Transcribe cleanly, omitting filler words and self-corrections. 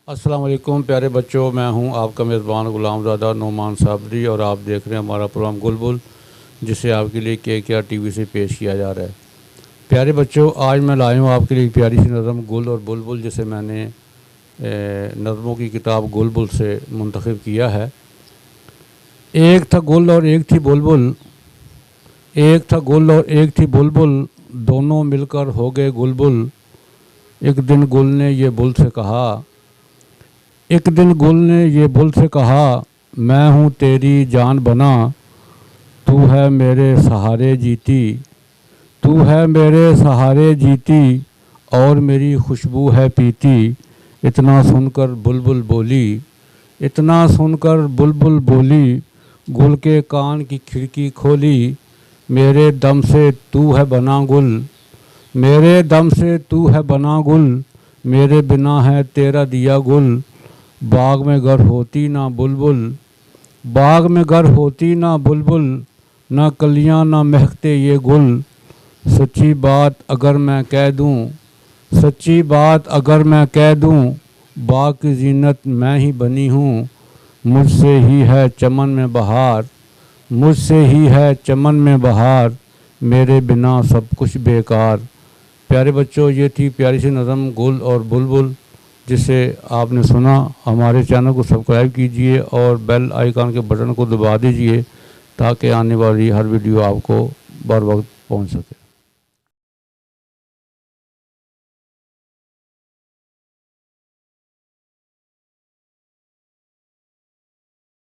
अस्सलाम वालेकुम प्यारे बच्चों, मैं हूं आपका मेज़बान गुलामज़ादा नोमान साबरी और आप देख रहे हैं हमारा प्रोग्राम गुलबुल, जिसे आपके लिए KKR TV से पेश किया जा रहा है। प्यारे बच्चों, आज मैं लाया हूँ आपके लिए एक प्यारी सी नज़म गुल और बुलबुल, जिसे मैंने नज़मों की किताब गुलबुल से मुंतखब किया है। एक था गुल और एक थी बुलबुल, एक था गुल और एक थी बुलबुल, दोनों मिलकर हो गए गुलबुल। एक दिन गुल ने ये बुल से कहा, एक दिन गुल ने ये बुल से कहा, मैं हूँ तेरी जान बना, तू है मेरे सहारे जीती, तू है मेरे सहारे जीती, और मेरी खुशबू है पीती। इतना सुनकर बुलबुल बोली, इतना सुनकर बुलबुल बोली, गुल के कान की खिड़की खोली, मेरे दम से तू है बना गुल, मेरे दम से तू है बना गुल, मेरे बिना है तेरा दिया गुल। बाग में घर होती ना बुलबुल, बाग में घर होती ना बुलबुल, ना कलियां ना महकते ये गुल। सच्ची बात अगर मैं कह दूं, सच्ची बात अगर मैं कह दूं, बाग की जीनत मैं ही बनी हूँ। मुझसे ही है चमन में बहार, मुझसे ही है चमन में बहार, मेरे बिना सब कुछ बेकार। प्यारे बच्चों, ये थी प्यारी सी नज़म गुल और बुलबुल, जिसे आपने सुना। हमारे चैनल को सब्सक्राइब कीजिए और बेल आइकन के बटन को दबा दीजिए, ताकि आने वाली हर वीडियो आपको बर वक्त पहुंच सके।